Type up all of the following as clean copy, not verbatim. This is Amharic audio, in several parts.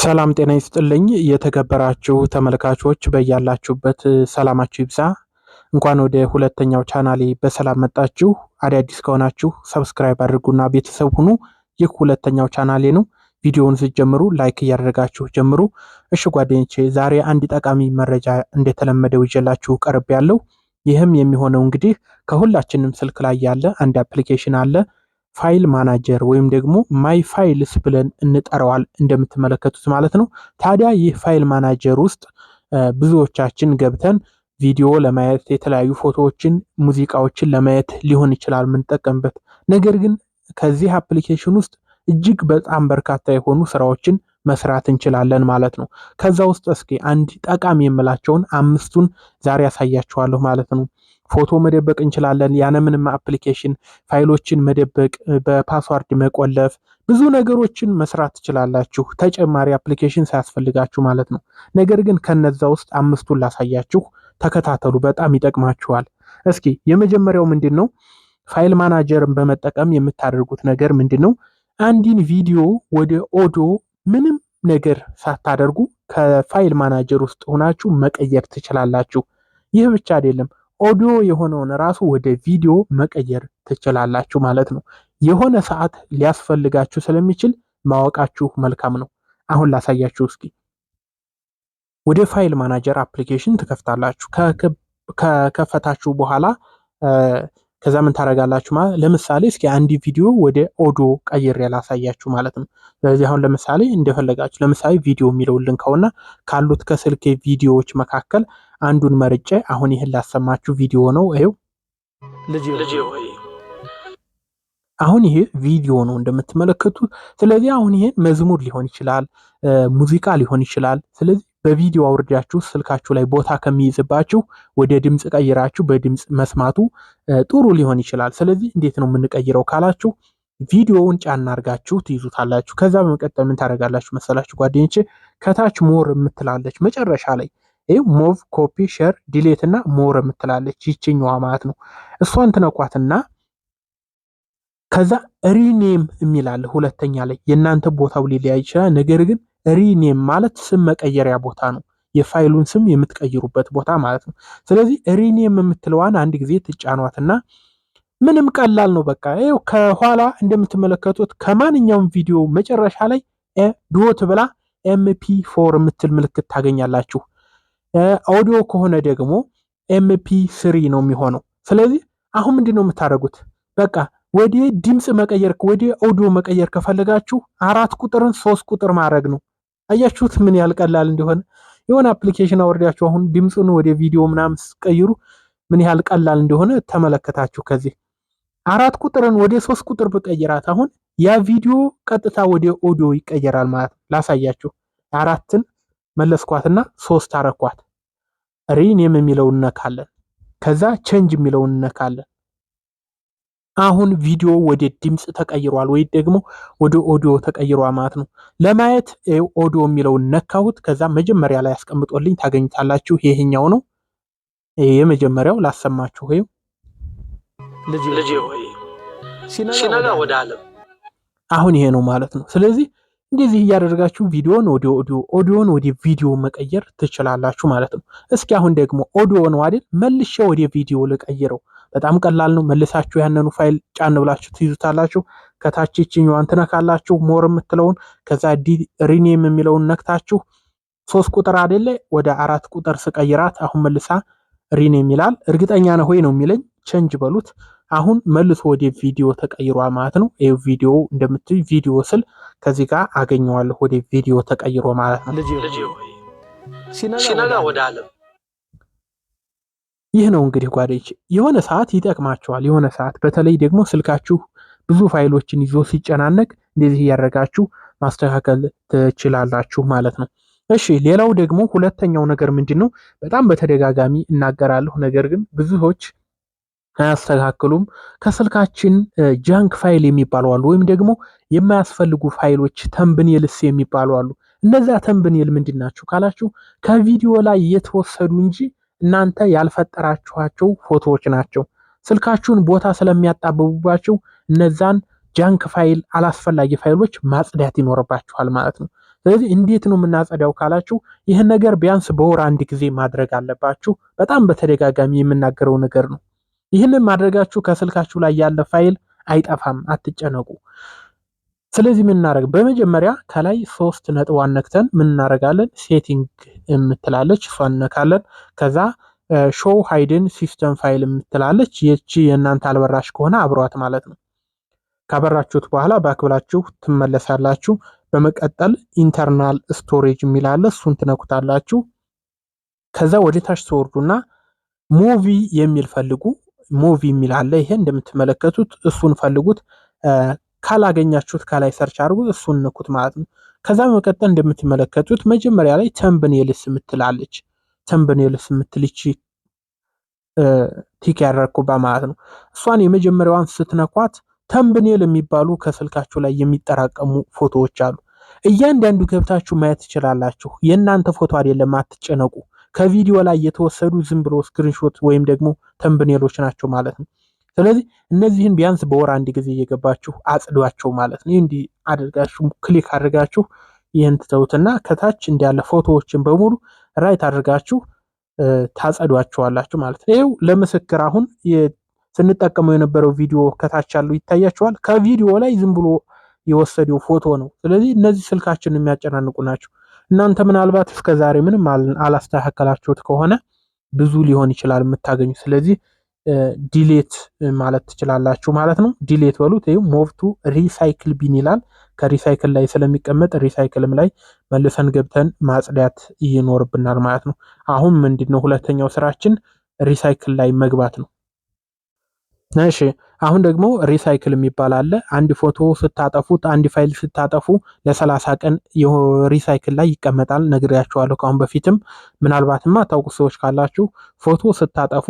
ሰላም ጤና ይስጥልኝ የተከበራችሁ ተመልካቾች በያላችሁበት ሰላማችሁ ይብዛ። እንኳን ወደ ሁለተኛው ቻናሌ በሰላም መጣችሁ። አዳዲስ ከሆናችሁ ሰብስክራይብ አድርጉና ቤተሰብ ሁኑ። ይህ ሁለተኛው ቻናሌ ነው። ቪዲዮውን ስትጀምሩ ላይክ እያደረጋችሁ ጀምሩ። እሺ ጓደኞቼ ዛሬ አንድ ጠቃሚ መረጃ እንደተለመደው ይዤላችሁ ቀርቤያለሁ። ይህም የሚሆነው እንግዲህ ከሁላችንም ስልክ ላይ ያለ አንድ አፕሊኬሽን አለ። ፋይል ማናጀር ወይም ደግሞ ማይ ፋይልስ ብለን እንጠራዋል እንደምትመለከቱት ማለት ነው። ታዲያ ይህ ፋይል ማናጀር ውስጥ ብዙዎቻችን ገብተን ቪዲዮ ለማየት የተለያዩ ፎቶዎችን፣ ሙዚቃዎችን ለማየት ሊሆን ይችላል የምንጠቀምበት። ነገር ግን ከዚህ አፕሊኬሽን ውስጥ እጅግ በጣም በርካታ የሆኑ ስራዎችን መስራት እንችላለን ማለት ነው። ከዛ ውስጥ እስኪ አንድ ጠቃሚ የምላቸውን አምስቱን ዛሬ ያሳያችኋለሁ ማለት ነው። ፎቶ መደበቅ እንችላለን ያለምንም አፕሊኬሽን፣ ፋይሎችን መደበቅ፣ በፓስዋርድ መቆለፍ፣ ብዙ ነገሮችን መስራት ትችላላችሁ ተጨማሪ አፕሊኬሽን ሳያስፈልጋችሁ ማለት ነው። ነገር ግን ከነዛ ውስጥ አምስቱን ላሳያችሁ፣ ተከታተሉ፣ በጣም ይጠቅማችኋል። እስኪ የመጀመሪያው ምንድነው? ፋይል ማናጀርን በመጠቀም የምታደርጉት ነገር ምንድነው? አንድን ቪዲዮ ወደ ኦዲዮ ምንም ነገር ሳታደርጉ ከፋይል ማናጀር ውስጥ ሆናችሁ መቀየር ትችላላችሁ። ይህ ብቻ አይደለም፣ ኦዲዮ የሆነውን ራሱ ወደ ቪዲዮ መቀየር ትችላላችሁ ማለት ነው። የሆነ ሰዓት ሊያስፈልጋችሁ ስለሚችል ማወቃችሁ መልካም ነው። አሁን ላሳያችሁ እስኪ። ወደ ፋይል ማናጀር አፕሊኬሽን ትከፍታላችሁ። ከከፈታችሁ በኋላ ከዛ ምን ታደርጋላችሁ ማለት ለምሳሌ እስኪ አንድ ቪዲዮ ወደ ኦዲዮ ቀይሬ ላሳያችሁ ማለት ነው። ስለዚህ አሁን ለምሳሌ እንደፈለጋችሁ ለምሳሌ ቪዲዮ የሚለውን ልንካውና ካሉት ከስልክ ቪዲዮዎች መካከል አንዱን መርጬ አሁን ይሄን ላሰማችሁ ቪዲዮ ነው። ይሄው ልጅ ሆይ አሁን ይሄ ቪዲዮ ነው እንደምትመለከቱት። ስለዚህ አሁን ይሄ መዝሙር ሊሆን ይችላል፣ ሙዚቃ ሊሆን ይችላል። ስለዚህ በቪዲዮ አውርዳችሁ ስልካችሁ ላይ ቦታ ከሚይዝባችሁ ወደ ድምጽ ቀይራችሁ በድምጽ መስማቱ ጥሩ ሊሆን ይችላል። ስለዚህ እንዴት ነው የምንቀይረው ካላችሁ ቪዲዮውን ጫና አድርጋችሁ ትይዙታላችሁ። ከዛ በመቀጠል ምን ታደርጋላችሁ መሰላችሁ ጓደኞቼ? ከታች ሞር የምትላለች መጨረሻ ላይ ሞቭ ኮፒ ሼር ዲሌት እና ሞር የምትላለች ይችኛዋ ማለት ነው። እሷን ትነኳትና ከዛ ሪኔም የሚላል ሁለተኛ ላይ የእናንተ ቦታው ሊለያይ ይችላል። ነገር ግን ሪኔም ማለት ስም መቀየሪያ ቦታ ነው። የፋይሉን ስም የምትቀይሩበት ቦታ ማለት ነው። ስለዚህ ሪኔም የምትለዋን አንድ ጊዜ ትጫኗትና ምንም ቀላል ነው። በቃ ይኸው ከኋላ እንደምትመለከቱት ከማንኛውም ቪዲዮ መጨረሻ ላይ ዶት ብላ MP4 የምትል ምልክት ታገኛላችሁ። ኦዲዮ ከሆነ ደግሞ MP3 ነው የሚሆነው። ስለዚህ አሁን ምንድነው የምታደርጉት? በቃ ወደ ድምጽ መቀየር ወደ ኦዲዮ መቀየር ከፈለጋችሁ 4 ቁጥርን 3 ቁጥር ማድረግ ነው። አያችሁት ምን ያህል ቀላል እንደሆነ? የሆነ አፕሊኬሽን አወርዳችሁ አሁን ድምጹን ወደ ቪዲዮ ምናምን ቀይሩ ምን ያህል ቀላል እንደሆነ ተመለከታችሁ። ከዚህ 4 ቁጥርን ወደ 3 ቁጥር በቀይራት አሁን ያ ቪዲዮ ቀጥታ ወደ ኦዲዮ ይቀየራል ማለት ነው። ላሳያችሁ። 4ን መለስኳትና 3 አረኳት። ሪኔም የሚለውን እነካለን። ከዛ ቼንጅ የሚለውን እነካለን። አሁን ቪዲዮ ወደ ድምጽ ተቀይሯል ወይ ደግሞ ወደ ኦዲዮ ተቀይሯል ማለት ነው። ለማየት ኦዲዮ የሚለውን ነካሁት። ከዛ መጀመሪያ ላይ አስቀምጦልኝ ታገኙታላችሁ። ይሄኛው ነው የመጀመሪያው። ላሰማችሁ። ይሄው ልጅ ሆይ ሲነጋ ወደ ዓለም። አሁን ይሄ ነው ማለት ነው። ስለዚህ እንደዚህ እያደረጋችሁ ቪዲዮን ወደ ኦዲዮን ወደ ቪዲዮ መቀየር ትችላላችሁ ማለት ነው። እስኪ አሁን ደግሞ ኦዲዮ ነው አይደል? መልሼ ወደ ቪዲዮ ልቀይረው። በጣም ቀላል ነው። መልሳችሁ ያንኑ ፋይል ጫን ብላችሁ ትይዙታላችሁ። ከታች ይችኛዋን ትነካላችሁ ሞር የምትለውን። ከዛ ሪኔም የሚለውን ነክታችሁ 3 ቁጥር አይደለ ወደ 4 ቁጥር ስቀይራት አሁን መልሳ ሪኔም ይላል። እርግጠኛ ነው ሆይ ነው የሚለኝ። ቼንጅ በሉት። አሁን መልሶ ወደ ቪዲዮ ተቀይሯል ማለት ነው። ይሄ ቪዲዮ እንደምትይ ቪዲዮ ስል ከዚህ ጋር አገኘዋለሁ ወደ ቪዲዮ ተቀይሮ ማለት ነው። ልጅ ሆይ ሲነጋ ወደ ዓለም። ይህ ነው እንግዲህ ጓደኞች፣ የሆነ ሰዓት ይጠቅማቸዋል። የሆነ ሰዓት በተለይ ደግሞ ስልካችሁ ብዙ ፋይሎችን ይዞ ሲጨናነቅ እንደዚህ እያደረጋችሁ ማስተካከል ትችላላችሁ ማለት ነው። እሺ ሌላው ደግሞ ሁለተኛው ነገር ምንድነው? በጣም በተደጋጋሚ እናገራለሁ፣ ነገር ግን ብዙዎች አያስተካክሉም። ከስልካችን ጃንክ ፋይል የሚባሉ አሉ፣ ወይም ደግሞ የማያስፈልጉ ፋይሎች ተምብኔልስ የሚባሉ አሉ። እነዛ ተምብኔል ምንድናቸው ካላችሁ ከቪዲዮ ላይ የተወሰዱ እንጂ እናንተ ያልፈጠራችኋቸው ፎቶዎች ናቸው። ስልካችሁን ቦታ ስለሚያጣብቡባቸው እነዛን ጃንክ ፋይል አላስፈላጊ ፋይሎች ማጽዳት ይኖርባችኋል ማለት ነው። ስለዚህ እንዴት ነው የምናጸዳው ካላችሁ ይህን ነገር ቢያንስ በወር አንድ ጊዜ ማድረግ አለባችሁ። በጣም በተደጋጋሚ የምናገረው ነገር ነው። ይህንን ማድረጋችሁ ከስልካችሁ ላይ ያለ ፋይል አይጠፋም፣ አትጨነቁ። ስለዚህ ምን እናደርግ? በመጀመሪያ ከላይ 3 ነጥቧን ነክተን ምን እናደርጋለን? ሴቲንግ የምትላለች እሷን ነካለን። ከዛ ሾው ሃይድን ሲስተም ፋይል የምትላለች የቺ የእናንተ አልበራሽ ከሆነ አብሯት ማለት ነው። ካበራችሁት በኋላ ባክብላችሁ ትመለሳላችሁ። በመቀጠል ኢንተርናል ስቶሬጅ የሚላለ እሱን ትነኩታላችሁ። ከዛ ወደ ታች ትወርዱና ሙቪ የሚል ፈልጉ። ሙቪ የሚል አለ። ይሄ እንደምትመለከቱት እሱን ፈልጉት። ካላገኛችሁት ከላይ ሰርች አድርጉ፣ እሱን ንኩት ማለት ነው። ከዛ በመቀጠል እንደምትመለከቱት መጀመሪያ ላይ ተምብኔልስ የምትላለች ተምብኔልስ የምትልቺ ቲክ ያደረኩባ ማለት ነው። እሷን የመጀመሪያዋን ስትነኳት ተምብኔል የሚባሉ ከስልካችሁ ላይ የሚጠራቀሙ ፎቶዎች አሉ። እያንዳንዱ ገብታችሁ ማየት ትችላላችሁ። የእናንተ ፎቶ አይደለም፣ አትጨነቁ። ከቪዲዮ ላይ የተወሰዱ ዝም ብሎ ስክሪንሾት ወይም ደግሞ ተምብኔሎች ናቸው ማለት ነው። ስለዚህ እነዚህን ቢያንስ በወር አንድ ጊዜ እየገባችሁ አጽዷቸው ማለት ነው። እንዲህ አድርጋችሁ ክሊክ አድርጋችሁ ይህን ትተውትና ከታች እንዳለ ፎቶዎችን በሙሉ ራይት አድርጋችሁ ታጸዷቸዋላችሁ ማለት ነው። ይኸው ለምስክር አሁን ስንጠቀመው የነበረው ቪዲዮ ከታች ያለው ይታያችኋል። ከቪዲዮ ላይ ዝም ብሎ የወሰደው ፎቶ ነው። ስለዚህ እነዚህ ስልካችንን የሚያጨናንቁ ናቸው። እናንተ ምናልባት እስከዛሬ ምንም አላስተካከላችሁት ከሆነ ብዙ ሊሆን ይችላል የምታገኙ። ስለዚህ ዲሌት ማለት ትችላላችሁ ማለት ነው። ዲሌት በሉት። ይሄው ሞቭ ቱ ሪሳይክል ቢን ይላል። ከሪሳይክል ላይ ስለሚቀመጥ ሪሳይክልም ላይ መልሰን ገብተን ማጽዳት ይኖርብናል ማለት ነው። አሁን ምንድነው ሁለተኛው ስራችን ሪሳይክል ላይ መግባት ነው። እሺ አሁን ደግሞ ሪሳይክል የሚባል አለ። አንድ ፎቶ ስታጠፉት፣ አንድ ፋይል ስታጠፉ ለ30 ቀን ሪሳይክል ላይ ይቀመጣል። ነግሬያችኋለሁ ከአሁን በፊትም። ምናልባትማ ታውቁ ሰዎች ካላችሁ ፎቶ ስታጠፉ፣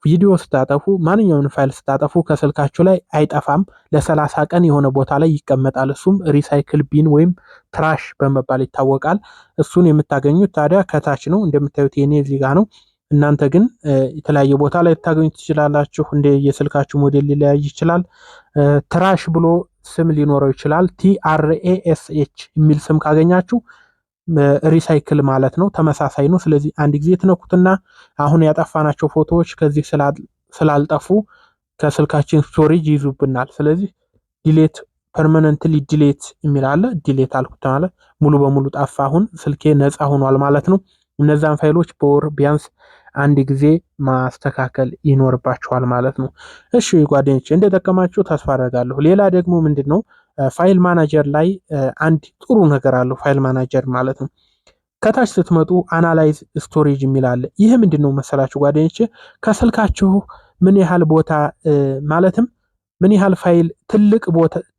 ቪዲዮ ስታጠፉ፣ ማንኛውን ፋይል ስታጠፉ ከስልካችሁ ላይ አይጠፋም። ለ30 ቀን የሆነ ቦታ ላይ ይቀመጣል። እሱም ሪሳይክል ቢን ወይም ትራሽ በመባል ይታወቃል። እሱን የምታገኙት ታዲያ ከታች ነው። እንደምታዩት የኔ እዚህ ጋር ነው። እናንተ ግን የተለያየ ቦታ ላይ ልታገኙት ትችላላችሁ። እንደ የስልካችሁ ሞዴል ሊለያይ ይችላል። ትራሽ ብሎ ስም ሊኖረው ይችላል። TRASH የሚል ስም ካገኛችሁ ሪሳይክል ማለት ነው። ተመሳሳይ ነው። ስለዚህ አንድ ጊዜ ትነኩትና አሁን ያጠፋናቸው ፎቶዎች ከዚህ ስላልጠፉ ከስልካችን ስቶሬጅ ይይዙብናል። ስለዚህ ዲሌት ፐርማነንትሊ ዲሌት የሚል አለ። ዲሌት አልኩት ማለት ሙሉ በሙሉ ጠፋ። አሁን ስልኬ ነፃ ሆኗል ማለት ነው። እነዛን ፋይሎች በወር ቢያንስ አንድ ጊዜ ማስተካከል ይኖርባችኋል ማለት ነው። እሺ ጓደኞቼ እንደጠቀማችሁ ተስፋ አደርጋለሁ። ሌላ ደግሞ ምንድነው ፋይል ማናጀር ላይ አንድ ጥሩ ነገር አለው። ፋይል ማናጀር ማለት ነው። ከታች ስትመጡ አናላይዝ ስቶሬጅ የሚል አለ። ይህ ምንድነው መሰላችሁ ጓደኞቼ ከስልካችሁ ምን ያህል ቦታ ማለትም ምን ያህል ፋይል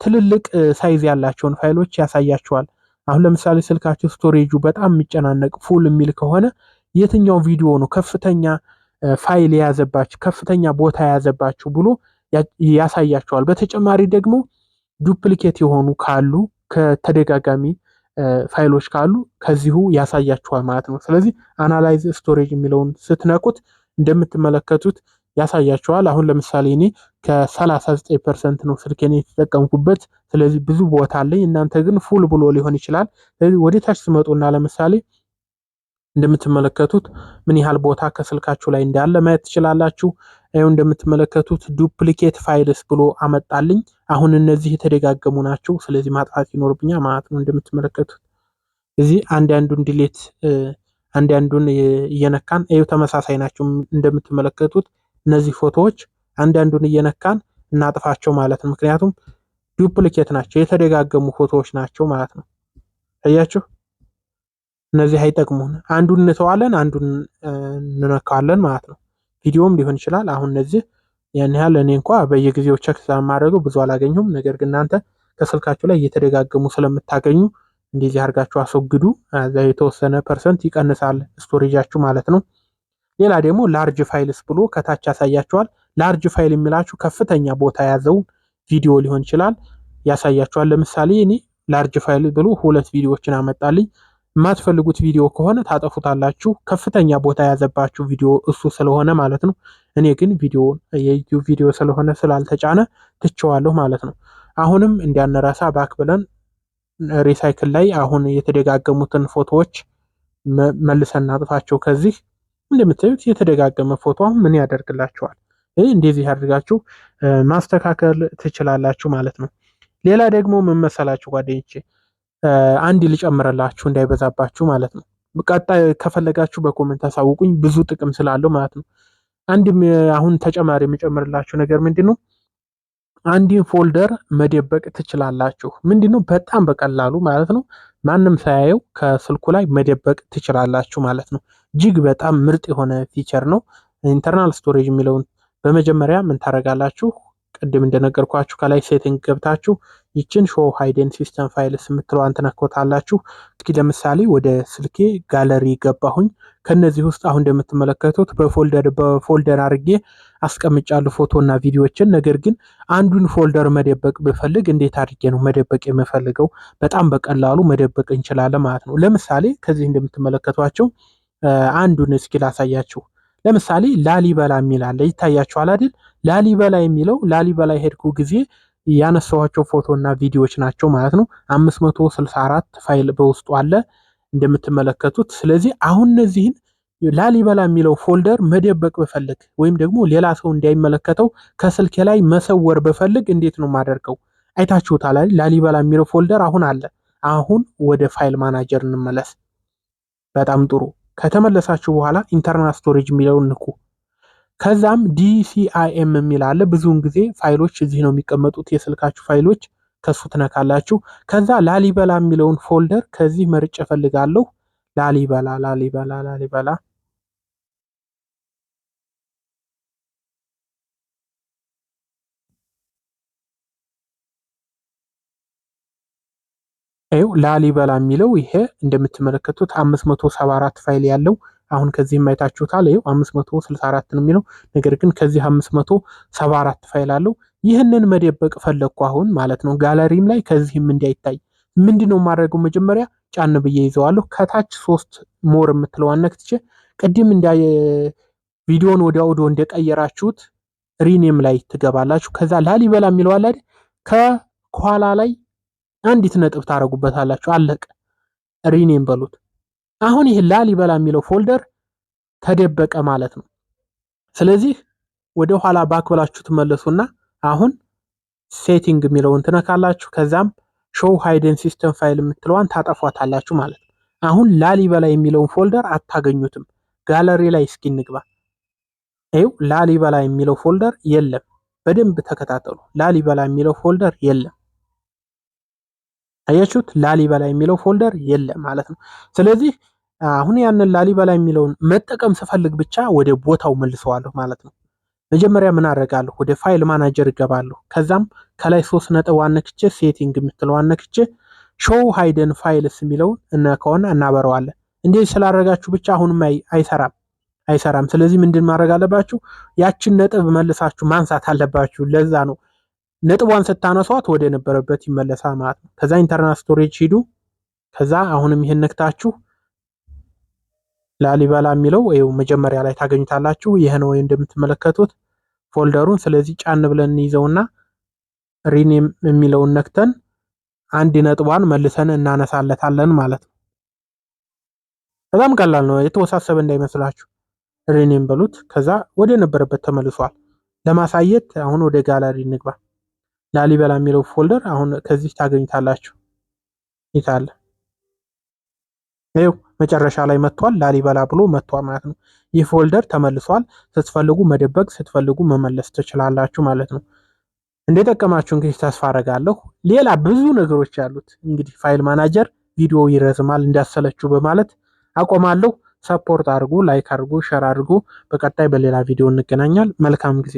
ትልልቅ ሳይዝ ያላቸውን ፋይሎች ያሳያችኋል። አሁን ለምሳሌ ስልካችሁ ስቶሬጁ በጣም የሚጨናነቅ ፉል የሚል ከሆነ የትኛው ቪዲዮ ነው ከፍተኛ ፋይል የያዘባችሁ ከፍተኛ ቦታ የያዘባችሁ ብሎ ያሳያችኋል። በተጨማሪ ደግሞ ዱፕሊኬት የሆኑ ካሉ ከተደጋጋሚ ፋይሎች ካሉ ከዚሁ ያሳያችኋል ማለት ነው። ስለዚህ አናላይዝ ስቶሬጅ የሚለውን ስትነኩት እንደምትመለከቱት ያሳያችኋል። አሁን ለምሳሌ እኔ ከ39% ነው ስልኬን የተጠቀምኩበት። ስለዚህ ብዙ ቦታ አለኝ። እናንተ ግን ፉል ብሎ ሊሆን ይችላል። ስለዚህ ወደ ታች ስመጡና ለምሳሌ እንደምትመለከቱት ምን ያህል ቦታ ከስልካችሁ ላይ እንዳለ ማየት ትችላላችሁ። ይኸው እንደምትመለከቱት ዱፕሊኬት ፋይልስ ብሎ አመጣልኝ። አሁን እነዚህ የተደጋገሙ ናቸው። ስለዚህ ማጥፋት ይኖርብኛል ማለት ነው። እንደምትመለከቱት እዚህ አንዳንዱን ዲሌት አንዳንዱን እየነካን ይኸው ተመሳሳይ ናቸው። እንደምትመለከቱት እነዚህ ፎቶዎች አንዳንዱን እየነካን እናጥፋቸው ማለት ነው። ምክንያቱም ዱፕሊኬት ናቸው፣ የተደጋገሙ ፎቶዎች ናቸው ማለት ነው። አያችሁ፣ እነዚህ አይጠቅሙን። አንዱን እንተዋለን፣ አንዱን እንነካዋለን ማለት ነው። ቪዲዮም ሊሆን ይችላል። አሁን እነዚህ ያን ያህል እኔ እንኳ በየጊዜው ቸክ ስለማደርገው ብዙ አላገኘሁም። ነገር ግን እናንተ ከስልካችሁ ላይ እየተደጋገሙ ስለምታገኙ እንደዚህ አድርጋችሁ አስወግዱ። የተወሰነ ፐርሰንት ይቀንሳል ስቶሬጃችሁ ማለት ነው። ሌላ ደግሞ ላርጅ ፋይልስ ብሎ ከታች ያሳያችኋል። ላርጅ ፋይል የሚላችሁ ከፍተኛ ቦታ የያዘውን ቪዲዮ ሊሆን ይችላል ያሳያችኋል። ለምሳሌ እኔ ላርጅ ፋይል ብሎ 2 ቪዲዮዎችን አመጣልኝ። የማትፈልጉት ቪዲዮ ከሆነ ታጠፉታላችሁ። ከፍተኛ ቦታ የያዘባችሁ ቪዲዮ እሱ ስለሆነ ማለት ነው። እኔ ግን የዩቲዩብ ቪዲዮ ስለሆነ ስላልተጫነ ትቼዋለሁ ማለት ነው። አሁንም እንዲያነራሳ ባክ ብለን ሪሳይክል ላይ አሁን የተደጋገሙትን ፎቶዎች መልሰን እናጥፋቸው። ከዚህ እንደምታዩት የተደጋገመ ፎቶ ምን ያደርግላችኋል? እንደዚህ አድርጋችሁ ማስተካከል ትችላላችሁ ማለት ነው። ሌላ ደግሞ ምን መሰላችሁ ጓደኞቼ፣ አንድ ልጨምርላችሁ እንዳይበዛባችሁ ማለት ነው። ቀጣይ ከፈለጋችሁ በኮሜንት አሳውቁኝ፣ ብዙ ጥቅም ስላለው ማለት ነው። አንድም አሁን ተጨማሪ የምጨምርላችሁ ነገር ምንድነው፣ አንድን ፎልደር መደበቅ ትችላላችሁ። ምንድነው በጣም በቀላሉ ማለት ነው፣ ማንም ሳያየው ከስልኩ ላይ መደበቅ ትችላላችሁ ማለት ነው። እጅግ በጣም ምርጥ የሆነ ፊቸር ነው። ኢንተርናል ስቶሬጅ የሚለውን በመጀመሪያ ምን ታደርጋላችሁ? ቅድም እንደነገርኳችሁ ከላይ ሴቲንግ ገብታችሁ ይችን ሾው ሃይደን ሲስተም ፋይልስ የምትለዋን ትነኮታላችሁ። እስኪ ለምሳሌ ወደ ስልኬ ጋለሪ ገባሁኝ። ከነዚህ ውስጥ አሁን እንደምትመለከቱት በፎልደር አድርጌ አስቀምጫለሁ ፎቶና ቪዲዮዎችን። ነገር ግን አንዱን ፎልደር መደበቅ ብፈልግ እንዴት አድርጌ ነው መደበቅ የምፈልገው? በጣም በቀላሉ መደበቅ እንችላለን ማለት ነው። ለምሳሌ ከዚህ እንደምትመለከቷቸው አንዱን እስኪ ላሳያችሁ። ለምሳሌ ላሊበላ የሚል አለ፣ ይታያችኋል አይደል? ላሊበላ የሚለው ላሊበላ ሄድኩ ጊዜ ያነሳኋቸው ፎቶና ቪዲዮዎች ናቸው ማለት ነው። 564 ፋይል በውስጡ አለ እንደምትመለከቱት። ስለዚህ አሁን እነዚህን ላሊበላ የሚለው ፎልደር መደበቅ ብፈልግ ወይም ደግሞ ሌላ ሰው እንዳይመለከተው ከስልኬ ላይ መሰወር ብፈልግ እንዴት ነው ማደርገው? አይታችሁታል አይደል? ላሊበላ የሚለው ፎልደር አሁን አለ። አሁን ወደ ፋይል ማናጀር እንመለስ። በጣም ጥሩ። ከተመለሳችሁ በኋላ ኢንተርናል ስቶሬጅ የሚለውን ንኩ። ከዛም ዲሲአይኤም የሚል አለ። ብዙውን ጊዜ ፋይሎች እዚህ ነው የሚቀመጡት፣ የስልካችሁ ፋይሎች። ከሱ ትነካላችሁ። ከዛ ላሊበላ የሚለውን ፎልደር ከዚህ መርጬ እፈልጋለሁ። ላሊበላ ላሊበላ ላሊበላ ይኸው ላሊበላ የሚለው ይሄ እንደምትመለከቱት 574 ፋይል ያለው አሁን ከዚህ ማይታችሁታል። ይኸው 564 ነው የሚለው፣ ነገር ግን ከዚህ 574 ፋይል አለው። ይህንን መደበቅ ፈለግኩ አሁን ማለት ነው። ጋለሪም ላይ ከዚህም እንዳይታይ ምንድነው ማድረገው? መጀመሪያ ጫን ብዬ ይዘዋለሁ። ከታች 3 ሞር የምትለዋን ነክቼ ቅድም ቪዲዮን ወደ አውዲዮ እንደቀየራችሁት ሪኔም ላይ ትገባላችሁ። ከዛ ላሊበላ የሚለው አለ አይደል? ከኋላ ላይ አንዲት ነጥብ ታረጉበታላችሁ። አለቀ። ሪኔም በሉት። አሁን ይህ ላሊበላ የሚለው ፎልደር ተደበቀ ማለት ነው። ስለዚህ ወደ ኋላ ባክ ብላችሁ ትመለሱና አሁን ሴቲንግ የሚለውን ትነካላችሁ። ከዛም ሾው ሃይደን ሲስተም ፋይል የምትለዋን ታጠፏታላችሁ ማለት ነው። አሁን ላሊበላ የሚለውን ፎልደር አታገኙትም። ጋለሪ ላይ እስኪ እንግባ። ይኸው ላሊበላ የሚለው ፎልደር የለም። በደንብ ተከታተሉ። ላሊበላ የሚለው ፎልደር የለም። አያችሁት? ላሊበላ የሚለው ፎልደር የለም ማለት ነው። ስለዚህ አሁን ያንን ላሊበላ የሚለውን መጠቀም ስፈልግ ብቻ ወደ ቦታው መልሰዋለሁ ማለት ነው። መጀመሪያ ምን አደርጋለሁ? ወደ ፋይል ማናጀር እገባለሁ። ከዛም ከላይ 3 ነጥብ አነክቼ ሴቲንግ የምትለው አነክቼ ሾው ሃይደን ፋይልስ የሚለውን እነካውና እናበረዋለን። እንደዚህ ስላደረጋችሁ ብቻ አሁንም አይሰራም። ስለዚህ ምንድን ማድረግ አለባችሁ? ያችን ነጥብ መልሳችሁ ማንሳት አለባችሁ። ለዛ ነው ነጥቧን ስታነሷት ወደ ነበረበት ይመለሳል ማለት ነው። ከዛ ኢንተርናል ስቶሬጅ ሂዱ። ከዛ አሁንም ይሄን ነክታችሁ ላሊበላ የሚለው ይኸው መጀመሪያ ላይ ታገኙታላችሁ። ይሄ ነው እንደምትመለከቱት ፎልደሩን። ስለዚህ ጫን ብለን እንይዘውና ሪኔም የሚለውን ነክተን አንድ ነጥቧን መልሰን እናነሳለታለን ማለት ነው። በጣም ቀላል ነው፣ የተወሳሰበ እንዳይመስላችሁ። ሪኔም በሉት። ከዛ ወደ ነበረበት ተመልሷል። ለማሳየት አሁን ወደ ጋለሪ እንግባ። ላሊበላ የሚለው ፎልደር አሁን ከዚህ ታገኙታላችሁ። ይታለ ይኸው መጨረሻ ላይ መጥቷል። ላሊበላ ብሎ መጥቷል ማለት ነው። ይህ ፎልደር ተመልሷል። ስትፈልጉ መደበቅ፣ ስትፈልጉ መመለስ ትችላላችሁ ማለት ነው። እንደጠቀማችሁ እንግዲህ ተስፋ አደርጋለሁ። ሌላ ብዙ ነገሮች ያሉት እንግዲህ ፋይል ማናጀር ቪዲዮ ይረዝማል እንዳሰለችሁ በማለት አቆማለሁ። ሰፖርት አድርጉ፣ ላይክ አድርጉ፣ ሼር አድርጉ። በቀጣይ በሌላ ቪዲዮ እንገናኛል። መልካም ጊዜ